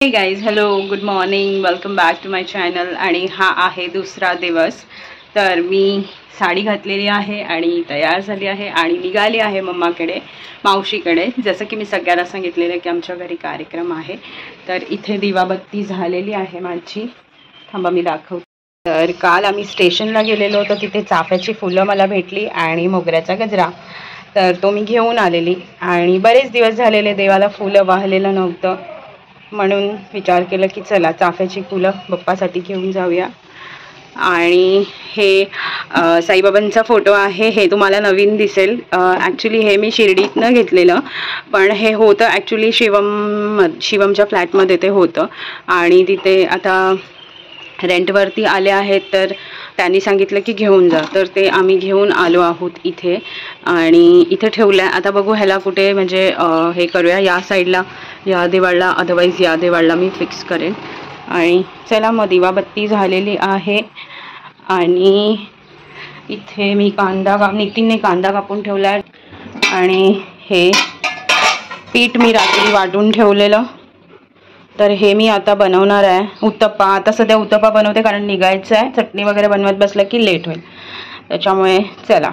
हे guys, hello, good morning, welcome back to my channel. आणि हा आहे दुसरा दिवस. तर मी साडी घातलेली आहे आणि तयार झाली आहे आणि निघाली आहे मम्माकडे, मावशीकडे. जसं की मी सगळ्यांना सांगितलेलं की आमच्या घरी कार्यक्रम आहे. तर इथे दिवाबत्ती झालेली आहे माझी. थांबा मी दाखवते. तर काल आम्ही स्टेशनला गेलेलो होतो, तिथे चाफ्याची फुलं मला भेटली आणि मोगऱ्याचा गजरा. तर तो मी घेऊन आलेली आणि बरेच दिवस झालेले देवाला फुलं वाहलेलं नव्हतं, म्हणून विचार केला की चला चाफ्याची फुलं बाप्पासाठी घेऊन जाऊया. आणि हे साईबाबांचा फोटो आहे. हे तुम्हाला नवीन दिसेल. ॲक्च्युली हे मी शिर्डीतनं घेतलेलं, पण हे होतं ॲक्च्युली शिवमच्या फ्लॅटमध्ये ते होतं आणि तिथे आता रेंटवरती आले आहेत. तर त्यांनी सांगितलं की घेऊन जा, तर ते आम्ही घेऊन आलो आहोत इथे आणि इथे ठेवलं आहे. आता बघू ह्याला कुठे म्हणजे हे करूया, या साईडला या देवाळला, अदरवाईज या देवाळला मी फिक्स करेन. आणि चला मग दिवाबत्ती झालेली आहे आणि इथे मी नितीनने कांदा कापून ठेवला आहे आणि हे पीठ मी रात्री वाटून ठेवलेलं. तर हे मी आता बनवणार आहे उत्तप्पा. आता सध्या उत्तप्पा बनवते कारण निघायचं आहे. चटणी वगैरे बनवत बसलं की लेट होईल, त्याच्यामुळे चला.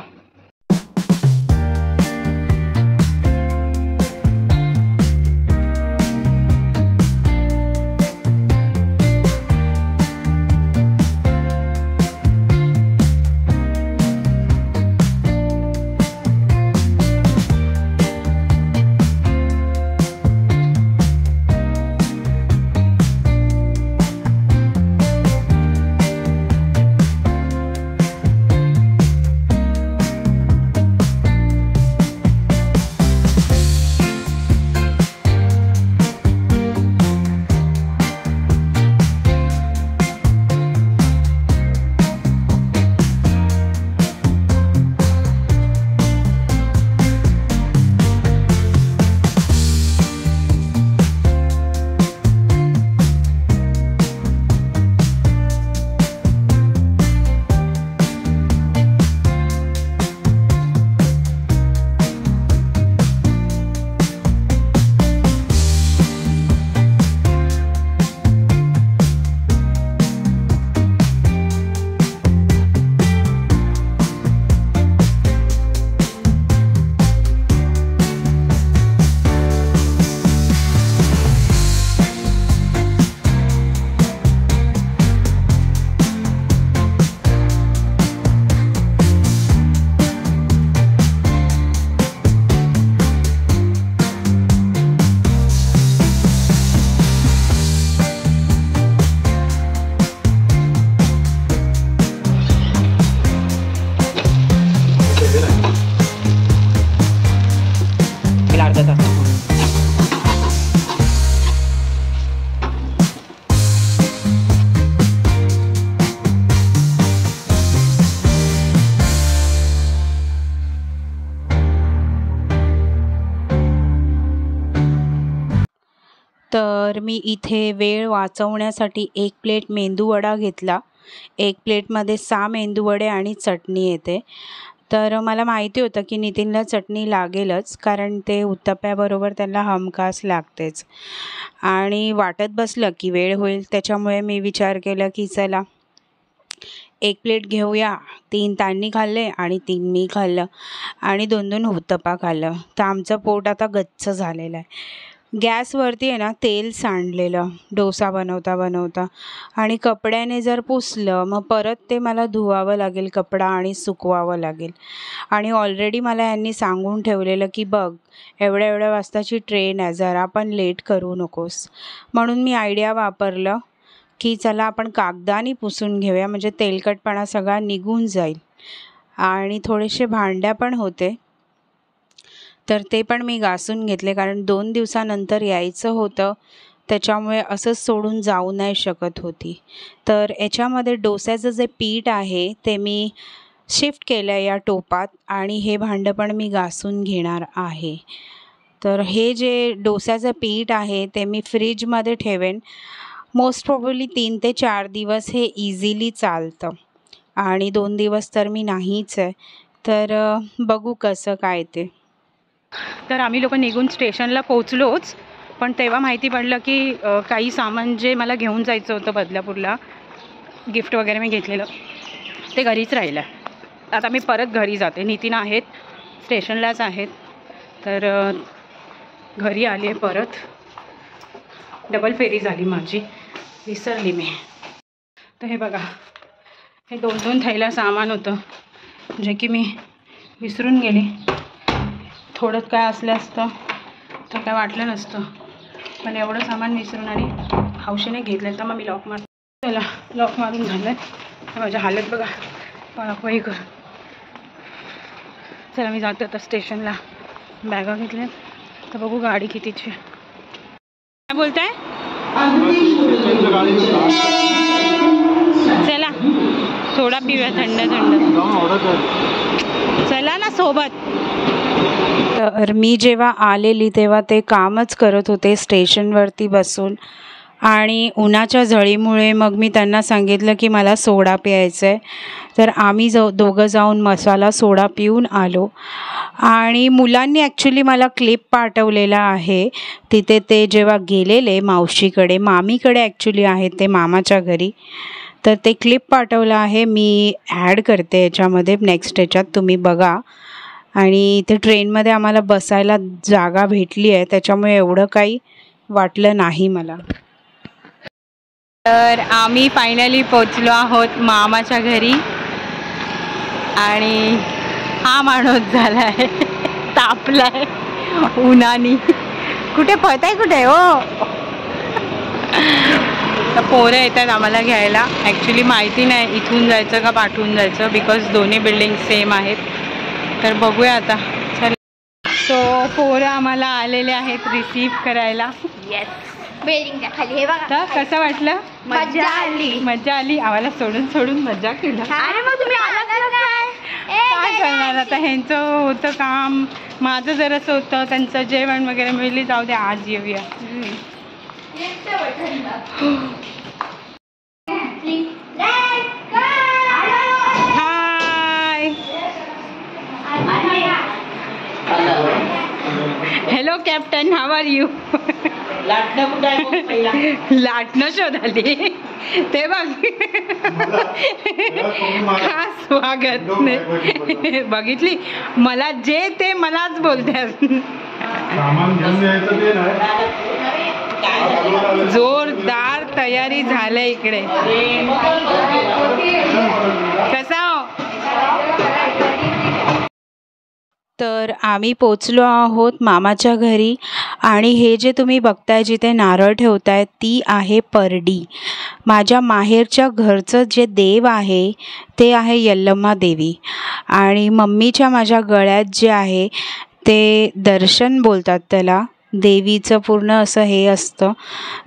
तर मी इथे वेळ वाचवण्यासाठी 1 प्लेट मेंदूवडा घेतला. 1 प्लेटमध्ये 6 मेंदूवडे आणि चटणी येते. तर मला माहिती होतं की नितीनला चटणी लागेलच, कारण ते उत्तप्प्याबरोबर त्यांना हमखास लागतेच. आणि वाटत बसलं की वेळ होईल, त्याच्यामुळे मी विचार केला की चला 1 प्लेट घेऊया. 3 त्यांनी खाल्ले आणि 3 मी खाल्लं आणि 2-2 उत्तप्पा खाल्लं. तर आमचं पोट आता गच्च झालेलं आहे. गॅसवरती आहे ना तेल सांडलेलं डोसा बनवता बनवता, आणि कपड्याने जर पुसलं मग परत ते मला धुवावं लागेल कपडा आणि सुकवावं लागेल. आणि ऑलरेडी मला यांनी सांगून ठेवलेलं की बघ, एवढ्या एवढ्या वाजताची ट्रेन आहे, जरा पण लेट करू नकोस. म्हणून मी आयडिया वापरलं की चला आपण कागदाने पुसून घेऊया, म्हणजे तेलकटपणा सगळा निघून जाईल. आणि थोडेसे भांड्या पण होते, तर ते पण मी घासून घेतले, कारण 2 दिवसानंतर यायचं होतं, त्याच्यामुळे असंच सोडून जाऊ नाही शकत होती. तर याच्यामध्ये डोस्याचं जे पीठ आहे ते मी शिफ्ट केलं आहे या टोपात आणि हे भांडं पण मी घासून घेणार आहे. तर हे जे डोस्याचं पीठ आहे ते मी फ्रीजमध्ये ठेवेन. मोस्ट प्रोबेबली 3 ते 4 दिवस हे इझिली चालतं आणि 2 दिवस तर मी नाहीच आहे. तर बघू कसं काय ते. तर आम्ही लोक निघून स्टेशनला पोचलोच पण तेव्हा माहिती पडलं की काही सामान जे मला घेऊन जायचं होतं बदलापूरला, गिफ्ट वगैरे मी घेतलेलं, ते घरीच राहिलं. आता मी परत घरी जाते. नितीन आहेत, स्टेशनलाच आहेत, तर घरी आली आहे परत. डबल फेरी झाली माझी, विसरली मी. तर हे बघा, हे 2-2 थैला सामान होतं जे की मी विसरून गेले. थोडं काय असलं असतं तर काय वाटलं नसतं, पण एवढं सामान विसरून आणि हौशीने घेतलं. तर मग मी लॉक चला लॉक मारून झालं आहे. माझ्या हालत बघा, पळापळी कर. चला मी जाते आता स्टेशनला. बॅगा घेतल्यात, तर बघू गाडी कितीची. काय बोलताय? चला सोडा पिऊया थंड थंड. चला ना सोबत. तर मी जेव्हा आलेली तेव्हा ते कामच करत होते स्टेशनवरती बसून, आणि उन्हाच्या झळीमुळे मग मी त्यांना सांगितलं की मला सोडा प्यायचा आहे. तर आम्ही दोघं जाऊन मसाला सोडा पिऊन आलो. आणि मुलांनी ॲक्च्युली मला क्लिप पाठवलेला आहे. तिथे ते जेव्हा गेलेले मावशीकडे, मामीकडे ॲक्च्युली आहेत ते, मामाच्या घरी, तर ते क्लिप पाठवलं आहे. मी ॲड करते याच्यामध्ये, नेक्स्ट ह्याच्यात तुम्ही बघा. आणि ते ट्रेनमध्ये आम्हाला बसायला जागा भेटली आहे, त्याच्यामुळे एवढं काही वाटलं नाही मला. तर आम्ही फायनली पोचलो आहोत मामाच्या घरी. आणि हा माणूस झाला आहे तापलाय उन्हानी. कुठे पळताय, कुठे हो? तर पोरं येतात आम्हाला घ्यायला. ॲक्च्युली माहिती नाही इथून जायचं का पाठवून जायचं, बिकॉज दोन्ही बिल्डिंग सेम आहेत. तर बघूया आता. चल, सो पोरं आम्हाला आलेले आहेत रिसीव्ह करायला. येस, बिल्डिंगच्या खाली. हे बघा, तर कसं वाटलं? मजा आली. मजा आली. आम्हाला सोडून सोडून मजा केलं. अरे मग तुम्ही आलात काय करणार आता, ह्यांचं होतं काम, माझं जरासं होतं, त्यांचं जेवण वगैरे मिळली. जाऊ दे, आज येऊया. Hi, hello captain, how are you? लाटणं शोधाली ते बघ. खास स्वागत नाही बघितली, मला जे ते मलाच बोलतात. जोरदार तयारी झाली इकडे. कसा हो? तर आम्ही पोचलो आहोत मामाच्या घरी. आणि हे जे तुम्ही बघताय जिथे नारळ ठेवताय ती आहे परडी. माझ्या माहेरच्या घरचं जे देव आहे ते आहे यल्लम्मा देवी. आणि मम्मीच्या माझ्या गळ्यात जे आहे ते दर्शन बोलतात त्याला, देवीचं पूर्ण असं हे असतं,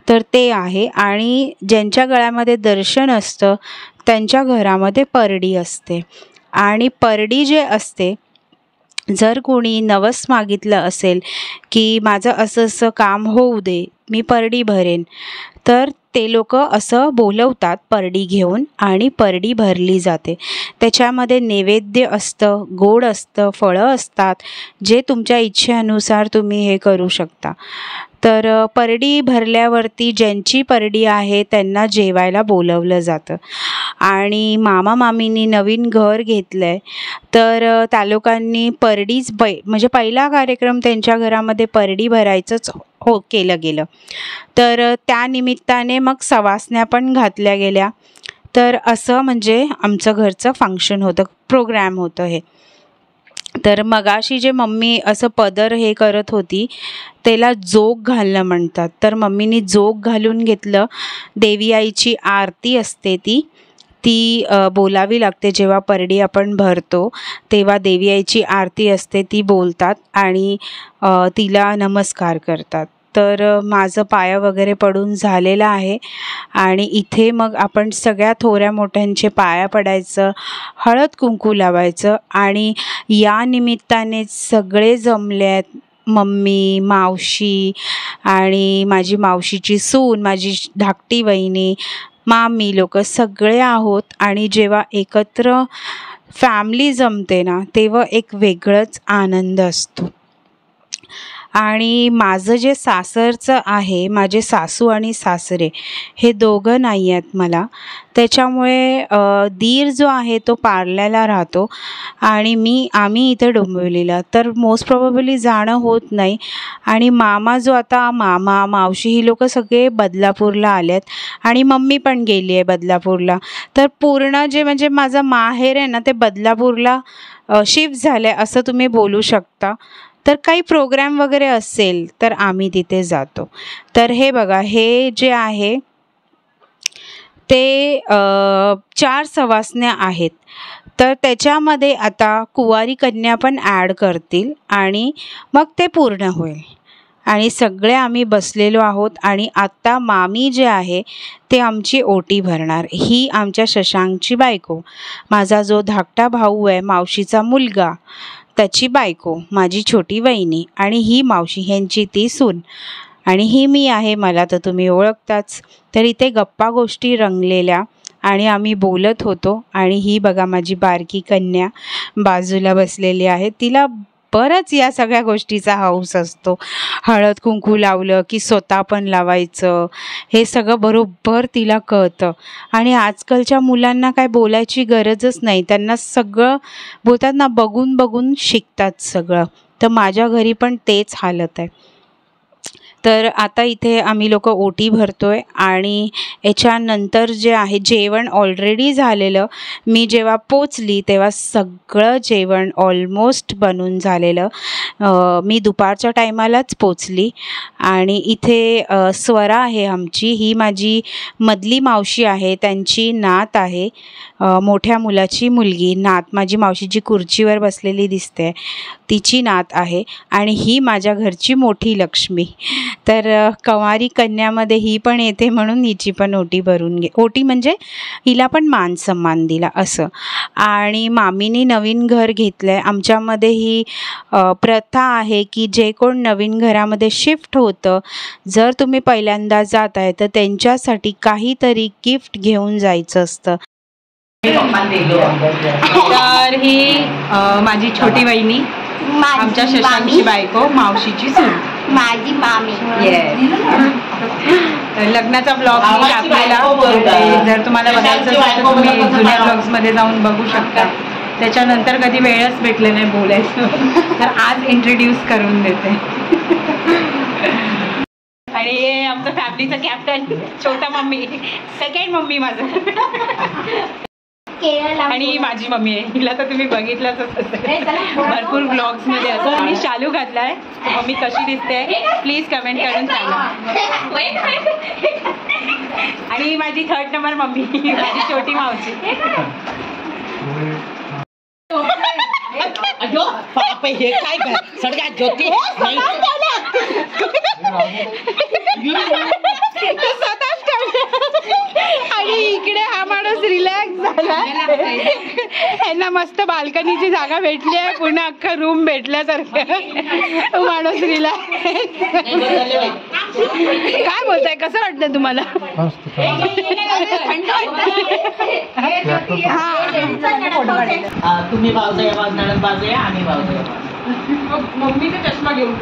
तर ते आहे. आणि ज्यांच्या गळ्यामध्ये दर्शन असतं त्यांच्या घरामध्ये परडी असते. आणि परडी जे असते, जर कोणी नवस मागितलं असेल की माझं असं असं काम होऊ दे, मी परडी भरेन, तर ते लोक असं बोलवतात परडी घेऊन आणि परडी भरली जाते. त्याच्यामध्ये नैवेद्य असतं, गोड असतं, फळं असतात, जे तुमच्या इच्छेनुसार तुम्ही हे करू शकता. तर परडी भरल्यावरती ज्यांची परडी आहे त्यांना जेवायला बोलवलं जातं. आणि मामा मामींनी नवीन घर घेतलं आहे, तर त्या लोकांनी परडीच म्हणजे पहिला कार्यक्रम त्यांच्या घरामध्ये परडी भरायचंच केलं गेलं. तर त्या निमित्ताने मग सवासण्या पण घातल्या गेल्या. तर असं म्हणजे आमचं घरचं फंक्शन होतं, प्रोग्रॅम होतं हे. तर मगाशी जे मम्मी असं पदर हे करत होती त्याला जोग घालणं म्हणतात. तर मम्मीनी जोग घालून घेतलं. देवी आईची आरती असते ती बोलावी लागते. जेव्हा परडी आपण भरतो तेव्हा देवी आईची आरती असते, ती बोलतात आणि तिला नमस्कार करतात. तर माझं पाया वगैरे पडून झालेलं आहे. आणि इथे मग आपण सगळ्या थोऱ्या मोठ्यांचे पाया पडायचं, हळद कुंकू लावायचं. आणि या निमित्ताने सगळे जमले आहेत, मम्मी, मावशी आणि माझी मावशीची सून, माझी धाकटी वहिनी, मामी लोक सगळे आहोत. आणि जेव्हा एकत्र फॅमिली जमते ना तेव्हा एक वेगळंच आनंद असतो. आणि माझं जे सासरचं आहे, माझे सासू आणि सासरे हे दोघं नाही आहेत मला, त्याच्यामुळे दीर जो आहे तो पार्ल्याला राहतो आणि आम्ही इथे डोंबिवलीला, तर मोस्ट प्रोबेबली जाणं होत नाही. आणि मामा जो आता मामा मावशी ही लोकं सगळे बदलापूरला आले आहेत आणि मम्मी पण गेली आहे बदलापूरला. तर पूर्ण जे म्हणजे माझं माहेर आहे ना ते बदलापूरला शिफ्ट झालं आहे असं तुम्ही बोलू शकता. तर काही प्रोग्राम वगैरे असेल तर आम्ही तिथे जातो. तर हे बघा, हे जे आहे ते 4 सवासण्या आहेत. तर त्याच्यामध्ये आता कुवारी कन्या पण ॲड करतील आणि मग ते पूर्ण होईल. आणि सगळे आम्ही बसलेलो आहोत आणि आत्ता मामी जे आहे ते आमची ओटी भरणार. ही आमच्या शशांकची बायको, माझा जो धाकटा भाऊ आहे मावशीचा मुलगा त्याची बायको, माझी छोटी वहिनी, आणि ही मावशी ह्यांची ती सून, आणि ही मी आहे, मला तर तुम्ही ओळखताच. तर इथे गप्पा गोष्टी रंगलेल्या आणि आम्ही बोलत होतो. आणि ही बघा माझी बारकी कन्या बाजूला बसलेली आहे. तिला बरंच या सगळ्या गोष्टीचा हौस असतो. हळद कुंकू लावलं की स्वतः पण लावायचं, हे सगळं बरोबर तिला कळतं. आणि आजकालच्या मुलांना काय बोलायची गरजच नाही, त्यांना सगळं बोलतात ना, बघून बघून शिकतात सगळं. तर माझ्या घरी पण तेच हालत आहे. तर आता इथे आम्ही लोक ओटी भरतोय आणि याच्यानंतर जे आहे जेवण ऑलरेडी झालेलं. मी जेव्हा पोचली तेव्हा सगळं जेवण ऑलमोस्ट बनून झालेलं. मी दुपारच्या टायमालाच पोचली. आणि इथे स्वरा आहे आमची, ही माझी मधली मावशी आहे, त्यांची नात आहे, मोठ्या मुलाची मुलगी. नात माझी मावशीची खुर्चीवर बसलेली दिसते, तिची नात आहे. आणि ही माझ्या घरची मोठी लक्ष्मी. तर कंवारी कन्यामध्ये ही पण येते म्हणून हिची पण ओटी भरून ओटी म्हणजे हिला पण मान सन्मान दिला असं. आणि मामीनी नवीन घर घेतलं आहे. आमच्यामध्ये ही प्रथा आहे की जे कोण नवीन घरामध्ये शिफ्ट होतं, जर तुम्ही पहिल्यांदा जात आहे तर त्यांच्यासाठी काहीतरी गिफ्ट घेऊन जायचं असतं. तर ही माझी छोटी वहिनी, आमच्या शशांकची बायको, मावशीची सून, माझी मामी. लग्नाचा ब्लॉग मी टाकलेला, जर तुम्हाला बघायचं असेल तर तुम्ही जुन्या ब्लॉग्समध्ये जाऊन बघू शकता. त्याच्यानंतर कधी वेळच भेटले नाही बोलायचं, तर आज इंट्रोड्यूस करून देते. आणि हे आमचं फॅमिलीचं कॅप्टन, छोटा मम्मी, सेकंड मम्मी माझं. आणि ही माझी मम्मी आहे, हिला तर तुम्ही बघितलंच भरपूर ब्लॉग्समध्ये असं. आणि शालू घातलाय, मम्मी कशी दिसते प्लीज कमेंट करून सांगा. आणि माझी 3rd नंबर मम्मी, माझी छोटी मावशी. हे काय सगळ्यात ज्योती आणि इकडे हा माणूस रिलॅक्स झाला, यांना मस्त बाल्कनीची जागा भेटली आहे, पुन्हा अख्खा रूम भेटल्यासारखं माणूस रिलॅक्स. काय बोलताय, कसं वाटतं तुम्हाला? तुम्ही बाजूया आम्ही बाजूया. मम्मीचा चष्मा घेऊन.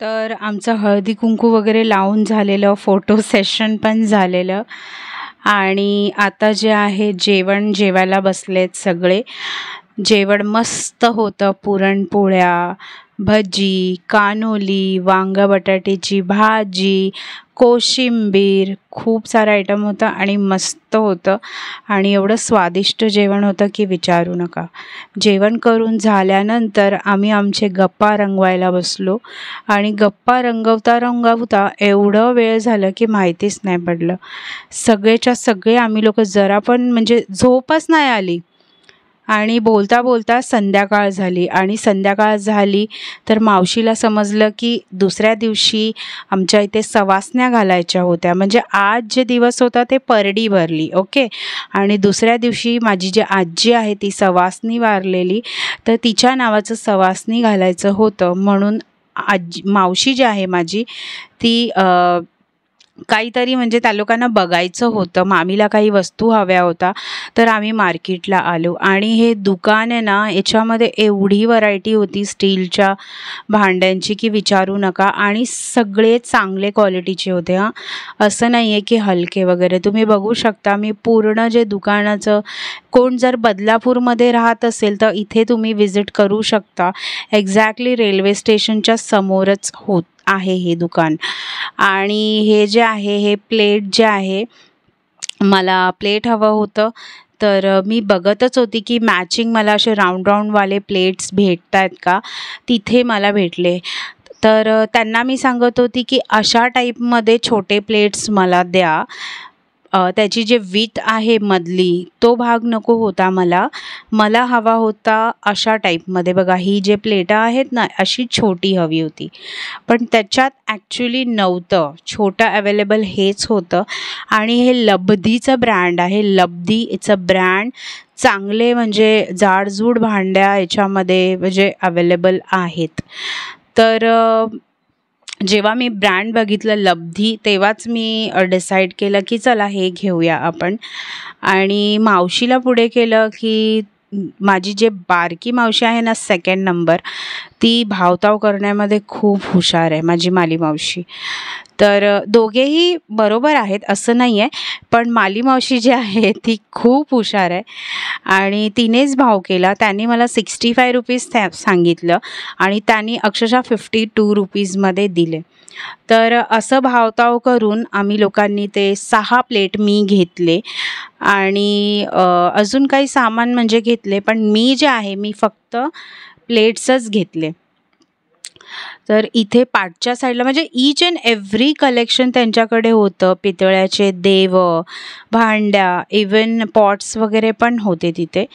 तर आमचं हळदी कुंकू वगैरे लावून झालेलं, फोटो सेशन पण झालेलं. आणि आता जे आहे जेवण जेवायला बसलेत सगळे. जेवण मस्त होतं, पुरणपोळ्या, भजी, कानोली, वांगा बटाट्याची भाजी, कोशिंबीर, खूप सारा आयटम होता आणि मस्त होतं. आणि एवढं स्वादिष्ट जेवण होतं की विचारू नका. जेवण करून झाल्यानंतर आम्ही आमचे गप्पा रंगवायला बसलो आणि गप्पा रंगवता एवढं वेळ झालं की माहितीच नाही पडलं. सगळेच्या सगळे आम्ही लोक जरा पण म्हणजे झोपच नाही आली. आणि बोलता बोलता संध्याकाळ झाली. आणि संध्याकाळ झाली तर मावशीला समजलं की दुसऱ्या दिवशी आमच्या इथे सवासण्या घालायच्या होत्या. म्हणजे आज जे दिवस होता ते परडी भरली, ओके. आणि दुसऱ्या दिवशी माझी जी आजी आहे ती सवासणी वारलेली, तर तिच्या नावाचं सवासणी घालायचं होतं. म्हणून मावशी जी आहे माझी ती काहीतरी म्हणजे त्या लोकांना बघायचं होतं. मामीला काही वस्तू हव्या होता, तर आम्ही मार्केटला आलो आणि हे दुकान आहे ना, याच्यामध्ये एवढी व्हरायटी होती स्टीलच्या भांड्यांची की विचारू नका. आणि सगळे चांगले क्वालिटीचे होते हां, असं नाही आहे की हलके वगैरे. तुम्ही बघू शकता, मी पूर्ण जे दुकानाचं, कोण जर बदलापूरमध्ये राहत असेल तर इथे तुम्ही विजिट करू शकता. एक्झॅक्टली रेल्वे स्टेशनच्या समोरच आहे हे दुकान. आणि हे जे आहे, हे प्लेट जे आहे, मला प्लेट हवं होतं, तर मी बघतच होती की मॅचिंग मला असे राऊंडवाले प्लेट्स भेटत आहेत का. तिथे मला भेटले. तर त्यांना मी सांगत होती की अशा टाईपमध्ये छोटे प्लेट्स मला द्या. त्याची जे विथ आहे मधली, तो भाग नको होता मला हवा होता अशा टाईपमध्ये. बघा, ही जे प्लेटं आहेत ना, अशी छोटी हवी होती, पण त्याच्यात ॲक्च्युली नव्हतं. छोटं अवेलेबल हेच होतं. आणि हे लब्धीचं ब्रँड आहे. Labdhi it's a brand. चांगले म्हणजे जाडजूड भांड्या याच्यामध्ये म्हणजे अवेलेबल आहेत. तर जेव्हा मी ब्रँड बघितलं लब्धी, तेव्हाच मी डिसाईड केलं की चला हे घेऊया आपण. आणि मावशीला पुढे केलं की माझी जे बारकी मावशी आहे ना, सेकंड नंबर, ती भावताव करण्यामध्ये खूप हुशार आहे, माझी माली मावशी. तर दोघेही बरोबर आहेत असं नाही आहे, पण माली मावशी जी आहे ती खूप हुशार आहे आणि तिनेच भाव केला. त्यांनी मला 65 रुपीज सांगितलं आणि त्यांनी अक्षरशः 52 रुपीजमध्ये दिले. तर असं भावताव करून आम्ही लोकांनी ते 6 प्लेट मी घेतले आणि अजून काही सामान म्हणजे घेतले, पण मी जे आहे मी फक्त प्लेट्सच घेतले. तर इथे पाठच्या साईडला म्हणजे ईच अँड एव्हरी कलेक्शन त्यांच्याकडे होतं. पितळ्याचे देव, भांड्या, इवन पॉट्स वगैरे पण होते तिथे.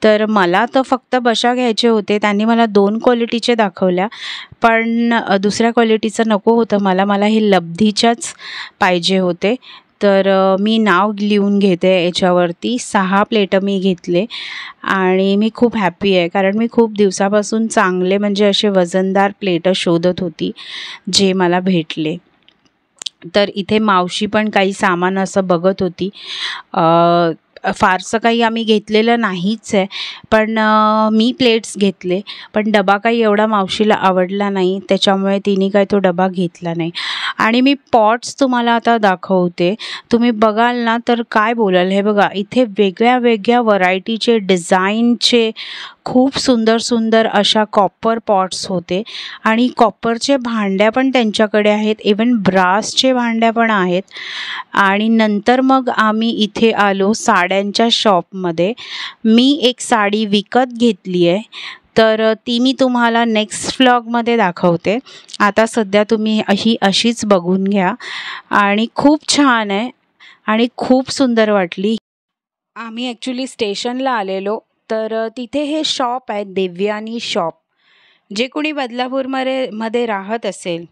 तर मला तर फक्त बशा घ्यायचे होते. त्यांनी मला 2 क्वालिटीचे दाखवल्या, पण दुसऱ्या क्वालिटीचं नको होतं मला हे लब्धीच्याच पाहिजे होते. तर मी नाव लिहून घेते याच्यावरती. 6 प्लेटं मी घेतले आणि मी खूप हॅपी आहे, कारण मी खूप दिवसापासून चांगले म्हणजे असे वजनदार प्लेटं शोधत होती, जे मला भेटले. तर इथे मावशी पण काही सामान असं बघत होती. फारसं काही आम्ही घेतलेलं नाहीच आहे, पण मी प्लेट्स घेतले, पण डबा काही एवढा मावशीला आवडला नाही, त्याच्यामुळे तिने काही तो डबा घेतला नाही. आणि मी पॉट्स तुम्हाला आता दाखवते. तुम्ही बघाल ना तर काय बोलाल. हे बघा, इथे वेगळ्या वेगळ्या व्हरायटीचे, डिझाईनचे खूप सुंदर सुंदर अशा कॉपर पॉट्स होते आणि कॉपरचे भांड्या पण त्यांच्याकडे आहेत. इवन ब्रासचे भांड्या पण आहेत. आणि नंतर मग आम्ही इथे आलो साड्यांच्या शॉपमध्ये. मी एक साडी विकत घेतली आहे, तर ती मी तुम्हाला नेक्स्ट व्लॉगमध्ये दाखवते. आता सध्या तुम्ही अशीच बघून घ्या. आणि खूप छान आहे आणि खूप सुंदर वाटली. आम्ही ॲक्च्युली स्टेशनला आलेलो, तर तिथे हे शॉप आहे, देव्यानी शॉप. जे कोणी बदलापूरमध्ये राहत असेल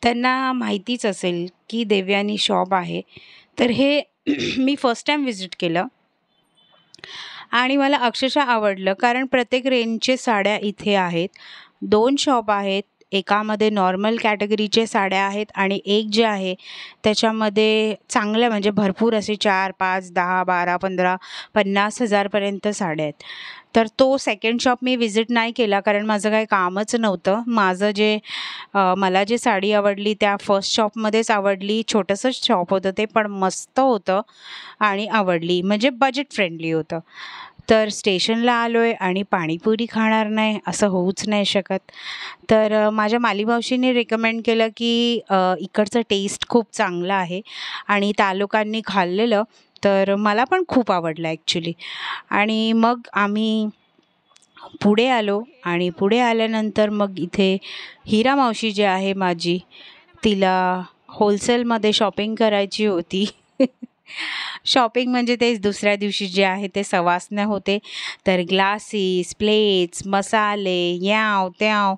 त्यांना माहितीच असेल की देव्यानी शॉप आहे. तर हे मी फर्स्ट टाईम व्हिजिट केलं आणि मला अक्षरशः आवडलं, कारण प्रत्येक रेंजचे साड्या इथे आहेत. 2 शॉप आहेत. एकामध्ये नॉर्मल कॅटेगरीचे साड्या आहेत आणि एक जे आहे त्याच्यामध्ये चांगल्या म्हणजे भरपूर असे 4, 5, 10, 12, 15, 50 हजारपर्यंत साड्या आहेत. तर तो सेकंड शॉप मी व्हिजिट नाही केला, कारण माझं काही कामच नव्हतं. मला जे साडी आवडली त्या फर्स्ट शॉपमध्येच आवडली. छोटंसंच शॉप होतं ते, पण मस्त होतं आणि आवडली, म्हणजे बजेट फ्रेंडली होतं. तर स्टेशनला आलो आहे आणि पाणीपुरी खाणार नाही असं होऊच नाही शकत. तर माझ्या माली मावशीने रिकमेंड केलं की इकडचं टेस्ट खूप चांगलं आहे आणि त्या लोकांनी खाल्लेलं, तर मला पण खूप आवडलं ॲक्च्युली. आणि मग आम्ही पुढे आलो आणि पुढे आल्यानंतर मग इथे हिरा मावशी जी आहे माझी, तिला होलसेलमध्ये शॉपिंग करायची होती. शॉपिंग म्हणजे तेच दुसऱ्या दिवशी जे आहे ते सवासण्या होते. तर ग्लासेस, प्लेट्स, मसाले, याव त्याव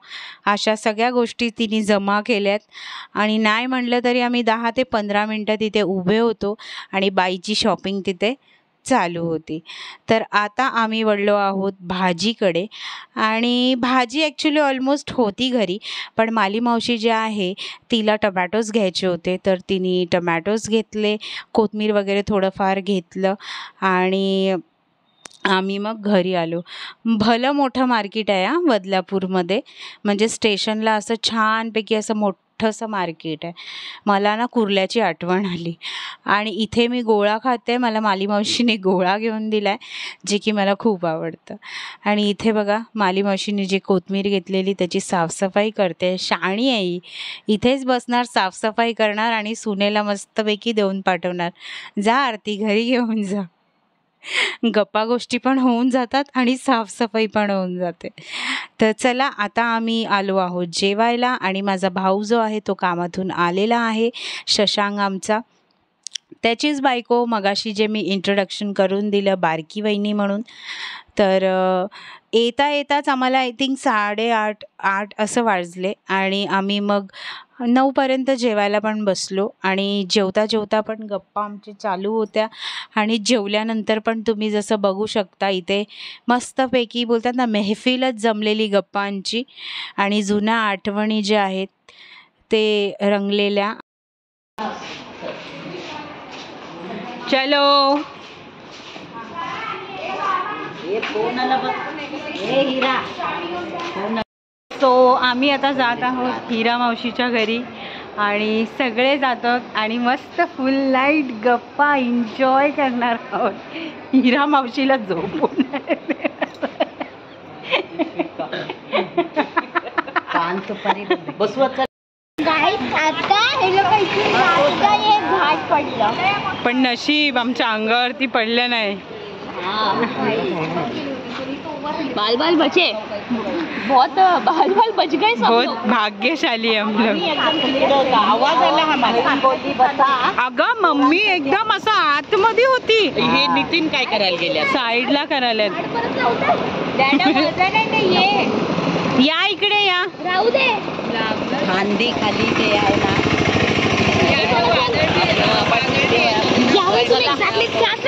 अशा सगळ्या गोष्टी तिने जमा केल्यात. आणि नाही म्हटलं तरी आम्ही 10 ते 15 मिनटं तिथे उभे होतो आणि बाईची शॉपिंग तिथे चालू होती. तर आता आम्ही वळलो आहोत भाजीकडे आणि भाजी ॲक्च्युली ऑलमोस्ट होती घरी, पण माली मावशी जी आहे तिला टमॅटोज घ्यायचे होते, तर तिने टमॅटोज घेतले, कोथिंबीर वगैरे थोडंफार घेतलं आणि आम्ही मग घरी आलो. भलं मोठं मार्केट आहे हां बदलापूरमध्ये, म्हणजे स्टेशनला असं छानपैकी असं मोठंसं मार्केट आहे. मला ना कुर्ल्याची आठवण आली आणि इथे मी गोळा खाते. मला माली मावशीने गोळा घेऊन दिला आहे, जे की मला खूप आवडतं. आणि इथे बघा माली मावशीने जी कोथिंबीर घेतलेली त्याची साफसफाई करते. शहाणी आहे ही, इथेच बसणार, साफसफाई करणार आणि सुनेला मस्तपैकी देऊन पाठवणार, जा आरती घरी घेऊन जा. गप्पा गोष्टी पण होऊन जातात आणि साफसफाई पण होऊन जाते. तर चला आता आम्ही आलो आहोत जेवायला आणि माझा भाऊ जो आहे तो कामातून आलेला आहे, शशांक आमचा. त्याचीच बायको, मगाशी जे मी इंट्रोडक्शन करून दिलं बारकी वहिनी म्हणून. तर येता येताच आम्हाला आय थिंक 8:30 असं वाजले आणि आम्ही मग 9पर्यंत जेवायला पण बसलो आणि जेवता जेवता पण गप्पा आमची चालू होत्या आणि जेवल्यानंतर पण तुम्ही जसं बघू शकता इथे मस्तपैकी बोलतात ना मेहफिलच जमलेली गप्पांची आणि जुन्या आठवणी ज्या आहेत ते रंगलेल्या. चलो सो आम्ही आता जात आहोत हिरा मावशीच्या घरी आणि सगळे जातात आणि मस्त फुल लाईट गप्पा एन्जॉय करणार आहोत. हिरा मावशीला झोपून बसवत गाईस आता हे लोक इथे जातात, हे घाट पडलं. पण नशीब आमच्या अंगावरती पडलं नाही. बाल बाल बचे, बहुत बाल बाल बच गए सब बहुत लोग. भाग्यशाली हम लोग. आवाज आला हा माझा. अगं मम्मी एकदम असं आतमध्ये होती. हे नितीन काय करायला गेल्या? साईडला करायला. डॅडा मजा नाही ना, ये या इकडे या. राहू दे. खांदी खाली ते आहे ना.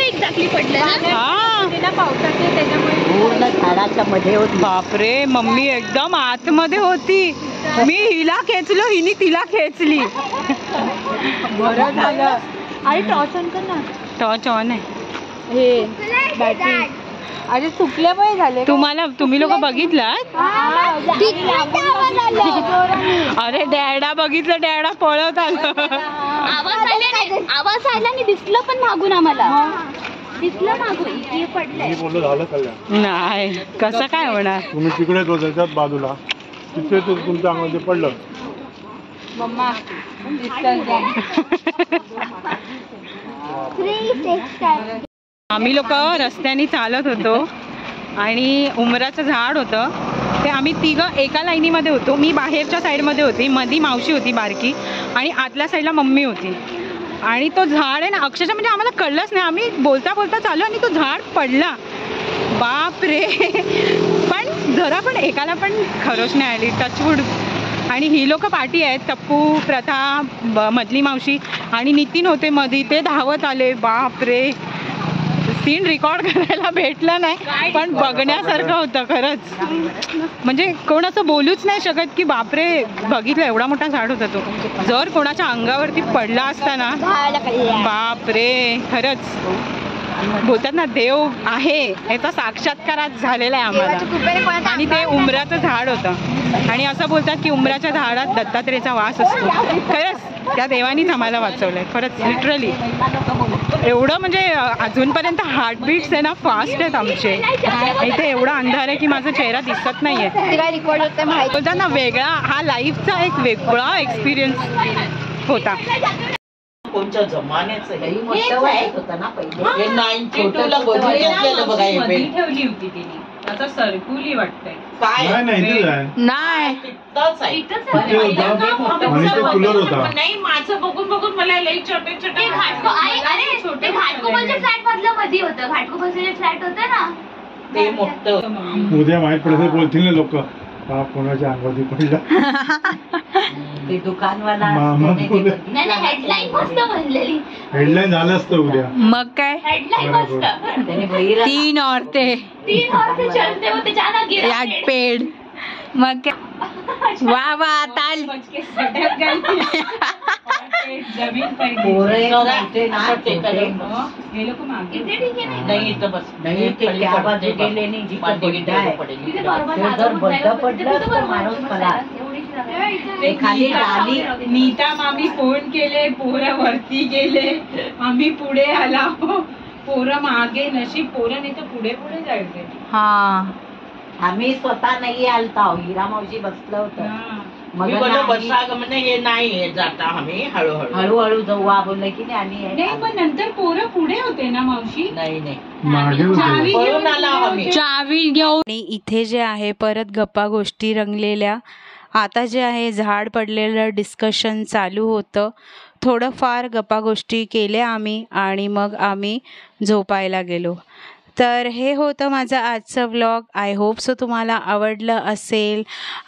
एक्झॅक्टली पडलं ना. हा पूर्ण झाडाच्या मध्ये होती. बापरे, मम्मी एकदम आतमध्ये होती. मी हिला खेचलो, हिने तिला खेचली. बरं झालं. आणि टॉर्च ऑन कर ना. टॉर्च ऑन आहे. हे बॅटरी अरे सुकल्या पण झाले. तुम्ही लोक बघितलात? अरे डॅडा बघितलं, डॅडा पळत आलं. आवाज आला आणि दिसलं पण मागून आम्हाला. दिसलं मागून हे पडलंय. मी बोललो झालं कल्याण. नाही, कसं काय होणार? तुम्ही तिकडेच होते त्याच बाजूला, तिथे तो तुमच्या अंगामध्ये पडलं. मम्मा आम्ही लोक रस्त्याने चालत होतो आणि उमराचं झाड होतं ते आम्ही तिघं एका लाईनीमध्ये होतो. मी बाहेरच्या साईडमध्ये होती, मधी मावशी होती बारकी आणि आतल्या साईडला मम्मी होती. आणि तो झाड आहे ना अक्षरशः म्हणजे आम्हाला कळलंच नाही, आम्ही बोलता बोलता चालू आणि तो झाड पडला. बाप रे. पण जरा पण एकाला पण खरोच नाही आली, टचवूड. आणि ही लोक पार्टी आहेत, टप्पू, प्रथा, मधली मावशी आणि नितीन होते मधी, ते धावत आले. बाप रे, सीन रेकॉर्ड करायला भेटलं नाही पण बघण्यासारखं होतं खरंच. म्हणजे कोण असं बोलूच नाही शकत की बापरे बघितलं, एवढा मोठा झाड होता तो. जर कोणाच्या अंगावरती पडला असता ना, बापरे, खरंच बोलतात ना देव आहे याचा साक्षात्कार झालेला आहे आम्हाला. आणि ते उमराचं झाड होतं आणि असं बोलतात की उमराच्या झाडात दत्तात्रेयाचा वास असतो. खरंच त्या देवानीच आम्हाला वाचवलंय खरंच, लिटरली. एवढं म्हणजे अजूनपर्यंत हार्टबीट्स आहे ना फास्ट आहेत आमचे. इथे एवढा अंधार आहे की माझा चेहरा दिसत नाहीये. बोलतात ना वेगळा, हा लाईफचा एक वेगळा एक्सपिरियन्स होता. कोणत्या जमान्याचं हे होतं ना पहिले. हे 92 ला बघितलेलं बघा. हे ठेवली होती तिने, आता सरकुली वाटतंय. काय नाही तिथंच आहे. आणि तो कूलर होता. नाही, माझं बघून बघून मला लई छोटे छोटे घाटकोपरच्या फ्लॅट मधलं मध्ये होतं. घाटकोपरचे फ्लॅट होतं ना ते मोठं. उद्या माहित पडत बोलतील ना लोक, हा कोणाच्या अंगावरती पडला. ते दुकानवाला मामा असते ना, ते बोलले. बघितलं नाही नाही हेडलाईन मस्त म्हणलेली. हेडलाईन झालं असतं उद्या. मग काय हेडलाईन बरोबर. मस्त. त्याने बहिरा 3 औरतें 3 औरतें चलते होते जाना गिरा याक पेड़. मग काय वा वा ताल. पोरं एक नव्हते ना, छोटे. इथे ठीक आहे ना? नाही इथं बस. नाही ते त्या बाजू गेले नाही जिथे बड्डा आहे. तिथे बरोबर ते जागा जर होत बड्डा नाही. पडलं तिथे तर बरोबर माणूस बसला. मला. एवढीच जागा आहे. ते खाली आली. नीता मामी फोन केले, पोरं वरती गेले, आम्ही पुढे आला, पोरं मागे. नशीब पोरं नाही तर पुढे पुढे जायचे. हा आम्ही स्वतः नाही आलता. हिरा मावशी बसलं होतं. मग मी बोललो आम्ही बसा ग म्हणे हे नाही जाता आम्ही हळूहळू हळूहळू जाऊ बोललं की नाही आम्ही नाही पण नंतर पोरं पुढे होते ना मावशी. नाही नाही मागे होते. चावी पळून घेऊन आला पुढे आम्ही. होते. चावी घेऊन. आणि इथे जे आहे परत गप्पा गोष्टी रंगलेल्या. आता जे आहे झाड पडलेलं डिस्कशन चालू होतं. थोडंफार गप्पा गोष्टी केल्या आम्ही आणि मग आम्ही झोपायला गेलो. तर हे होतं माझं आजचं व्लॉग. आय होप सो तुम्हाला आवडलं असेल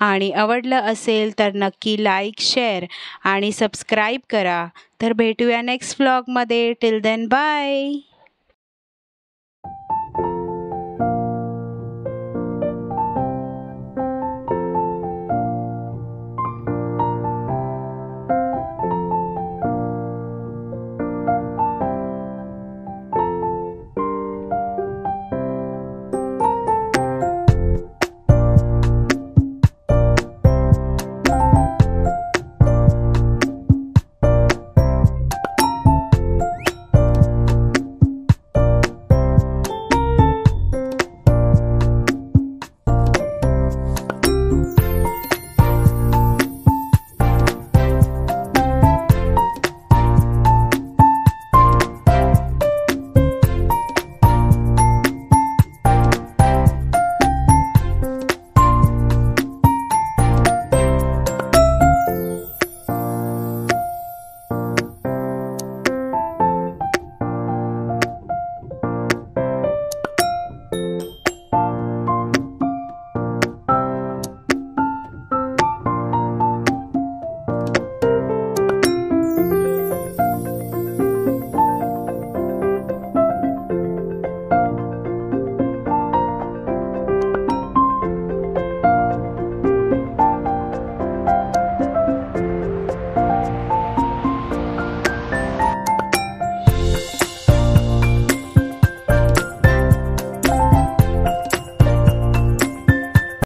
आणि आवडलं असेल तर नक्की लाईक शेअर आणि सबस्क्राईब करा. तर भेटूया नेक्स्ट व्लॉगमध्ये. Till then bye.